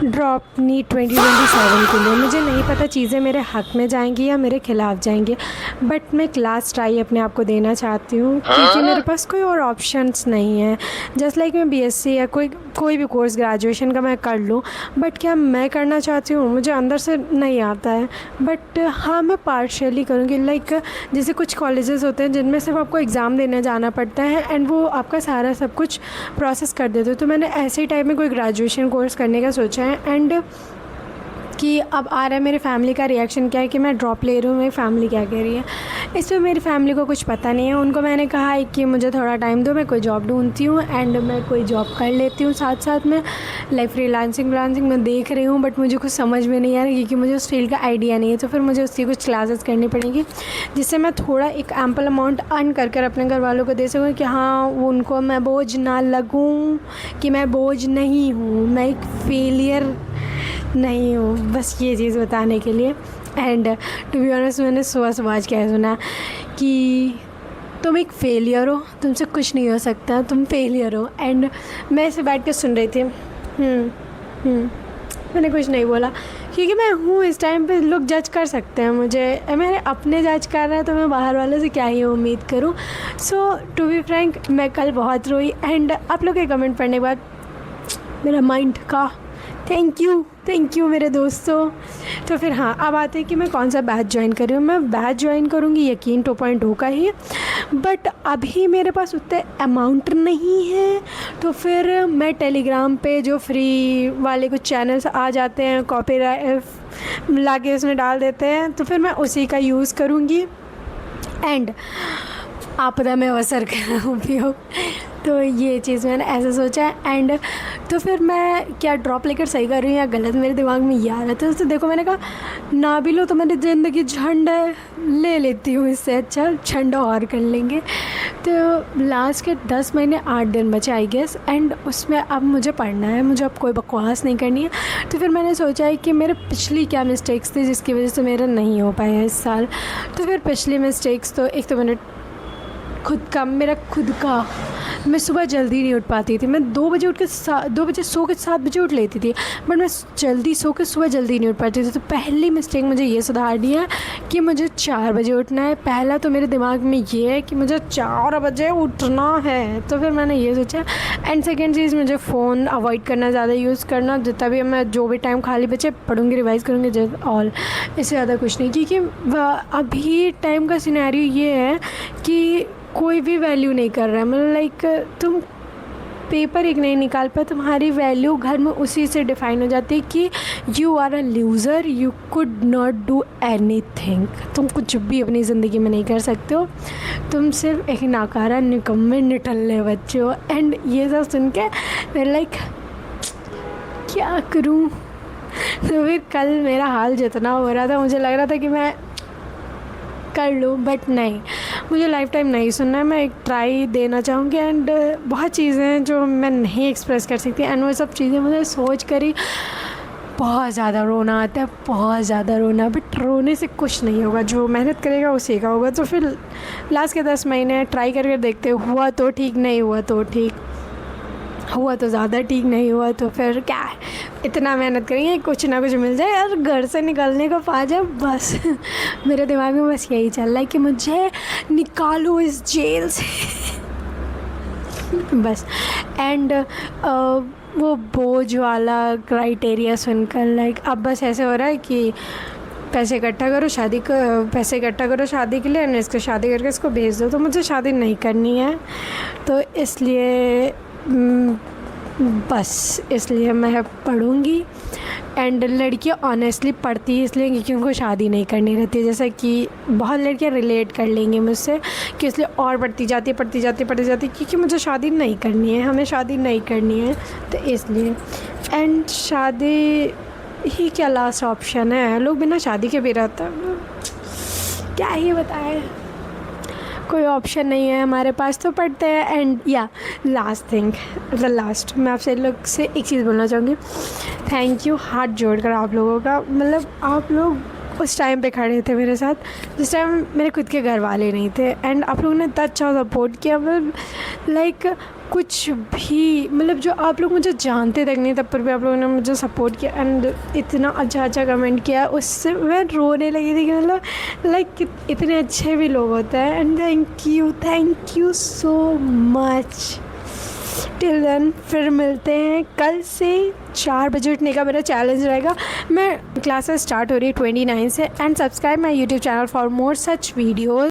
Drop NEET 2027 के लिए। मुझे नहीं पता चीज़ें मेरे हक में जाएंगी या मेरे ख़िलाफ़ जाएंगी, बट मैं लास्ट ट्राई अपने आप को देना चाहती हूँ क्योंकि मेरे पास कोई और ऑप्शंस नहीं है। जस्ट लाइक मैं बीएससी या कोई भी कोर्स ग्रेजुएशन का मैं कर लूँ, बट क्या मैं करना चाहती हूँ मुझे अंदर से नहीं आता है। बट हाँ, मैं पार्शियली करूँगी। लाइक जैसे कुछ कॉलेजेस होते हैं जिनमें सिर्फ आपको एग्ज़ाम देने जाना पड़ता है एंड वो आपका सारा सब कुछ प्रोसेस कर देते हो। तो मैंने ऐसे ही टाइप में कोई ग्रेजुएशन कोर्स करने का सोचा है। एंड कि अब आ रहा है मेरी फ़ैमिली का रिएक्शन क्या है कि मैं ड्रॉप ले रही हूँ, मेरी फ़ैमिली क्या कह रही है। इस पर मेरी फ़ैमिली को कुछ पता नहीं है। उनको मैंने कहा है कि मुझे थोड़ा टाइम दो, मैं कोई जॉब ढूंढती हूँ एंड मैं कोई जॉब कर लेती हूँ साथ साथ में। लाइक फ्रीलांसिंग मैं देख रही हूँ, बट मुझे कुछ समझ में नहीं आ रहा क्योंकि मुझे उस फील्ड का आइडिया नहीं है। तो फिर मुझे उसकी कुछ क्लासेस करनी पड़ेंगी जिससे मैं थोड़ा एक एम्पल अमाउंट अर्न कर अपने घर वालों को दे सकूँ कि हाँ, उनको मैं बोझ ना लगूँ, कि मैं बोझ नहीं हूँ, मैं एक फेलियर नहीं हूँ। बस ये चीज़ बताने के लिए। एंड टू बी ऑनेस्ट, मैंने सुबह आज क्या सुना कि तुम एक फेलियर हो, तुमसे कुछ नहीं हो सकता, तुम फेलियर हो। एंड मैं ऐसे बैठ के सुन रही थी। मैंने कुछ नहीं बोला क्योंकि मैं हूँ इस टाइम पे। लोग जज कर सकते हैं मुझे, मेरे अपने जज कर रहे हैं तो मैं बाहर वालों से क्या ही उम्मीद करूँ। सो टू बी फ्रैंक, मैं कल बहुत रोई एंड आप लोग के कमेंट पढ़ने के बाद मेरा माइंड का थैंक यू मेरे दोस्तों। तो फिर हाँ, अब आते हैं कि मैं कौन सा बैच ज्वाइन कर रही हूँ। मैं बैच ज्वाइन करूँगी यकीन 2.0 का ही, बट अभी मेरे पास उतने अमाउंट नहीं है। तो फिर मैं टेलीग्राम पे जो फ्री वाले कुछ चैनल्स आ जाते हैं, कॉपीराइट ला के उसमें डाल देते हैं, तो फिर मैं उसी का यूज़ करूँगी एंड आपदा में अवसर का उपयोग। तो ये चीज़ मैंने ऐसे सोचा है। एंड तो फिर मैं क्या ड्रॉप लेकर सही कर रही हूँ या गलत, मेरे दिमाग में ये आ रहा था। तो देखो, मैंने कहा ना भी लो तो मेरी ज़िंदगी झंड है, ले लेती हूँ, इससे अच्छा झंड और कर लेंगे। तो लास्ट के 10 महीने 8 दिन बचे आई गेस। एंड उसमें अब मुझे पढ़ना है, मुझे अब कोई बकवास नहीं करनी है। तो फिर मैंने सोचा है कि मेरे पिछली क्या मिस्टेक्स थी जिसकी वजह से मेरा नहीं हो पाया इस साल। तो फिर पिछली मिस्टेक्स तो एक तो मैंने मेरा खुद का मैं सुबह जल्दी नहीं उठ पाती थी। मैं 2 बजे उठ के 2 बजे सो के 7 बजे उठ लेती थी, बट मैं जल्दी सो के सुबह जल्दी नहीं उठ पाती थी। तो पहली मिस्टेक मुझे ये सुधारनी है कि मुझे 4 बजे उठना है। पहला तो मेरे दिमाग में ये है कि मुझे 4 बजे उठना है। तो फिर मैंने ये सोचा। एंड सेकेंड चीज़, मुझे फ़ोन अवॉइड करना, ज़्यादा यूज़ करना। जितना भी मैं जो भी टाइम खाली बचे पढ़ूँगी, रिवाइज़ करूँगी ऑल, इससे ज़्यादा कुछ नहीं। क्योंकि अभी टाइम का सिनेरियो ये है कि कोई भी वैल्यू नहीं कर रहा है। मतलब लाइक तुम पेपर एक नहीं निकाल पाए, तुम्हारी वैल्यू घर में उसी से डिफाइन हो जाती है कि you are a loser, you could not do anything. तुम कुछ भी अपनी ज़िंदगी में नहीं कर सकते हो, तुम सिर्फ एक नाकारा निकम्मे निठल्ले बच्चे हो। एंड ये सब सुन के मैं लाइक क्या करूँ। तो फिर कल मेरा हाल जितना हो रहा था, मुझे लग रहा था कि मैं कर लूँ, बट नहीं, मुझे लाइफ टाइम नहीं सुनना है। मैं एक ट्राई देना चाहूँगी। एंड बहुत चीज़ें हैं जो मैं नहीं एक्सप्रेस कर सकती, एंड वो सब चीज़ें मुझे सोच कर ही बहुत ज़्यादा रोना आता है, बहुत ज़्यादा रोना। बट रोने से कुछ नहीं होगा, जो मेहनत करेगा उसी का होगा। तो फिर लास्ट के 10 महीने ट्राई करके देखते, हुआ तो ठीक, नहीं हुआ तो ठीक, हुआ तो ज़्यादा ठीक, नहीं हुआ तो फिर क्या है, इतना मेहनत करेंगे कुछ ना कुछ मिल जाए और घर से निकलने को पा जाए बस। मेरे दिमाग में बस यही चल रहा है कि मुझे निकालो इस जेल से। बस। एंड वो बोझ वाला क्राइटेरिया सुनकर लाइक अब बस ऐसे हो रहा है कि पैसे इकट्ठा करो शादी के लिए, एंड इसको शादी करके इसको भेज दो। तो मुझे शादी नहीं करनी है, तो इसलिए बस इसलिए मैं पढ़ूँगी। एंड लड़कियाँ ऑनेस्टली पढ़ती है इसलिए क्योंकि उनको शादी नहीं करनी रहती है। जैसा कि बहुत लड़कियाँ रिलेट कर लेंगी मुझसे कि इसलिए और पढ़ती जाती है क्योंकि मुझे शादी नहीं करनी है, हमें शादी नहीं करनी है, तो इसलिए। एंड शादी ही क्या लास्ट ऑप्शन है, लोग बिना शादी के भी रहते हैं, क्या ही बताएं, कोई ऑप्शन नहीं है हमारे पास, तो पढ़ते हैं। एंड या लास्ट मैं आपसे लोग से एक चीज़ बोलना चाहूँगी, थैंक यू हाथ जोड़कर आप लोगों का। मतलब आप लोग उस टाइम पे खड़े थे मेरे साथ जिस टाइम मेरे खुद के घर वाले नहीं थे। एंड आप लोगों ने इतना अच्छा सपोर्ट किया, मतलब लाइक कुछ भी, मतलब जो आप लोग मुझे जानते तक नहीं तब पर भी आप लोगों ने मुझे सपोर्ट किया एंड इतना अच्छा कमेंट किया, उससे मैं रोने लगी थी कि मतलब लाइक इतने अच्छे भी लोग होते हैं। And thank you so much. Till then फिर मिलते हैं। कल से 4 बजे उठने का मेरा चैलेंज रहेगा। मैं क्लासेस स्टार्ट हो रही है 29 से। And subscribe my YouTube channel for more such videos.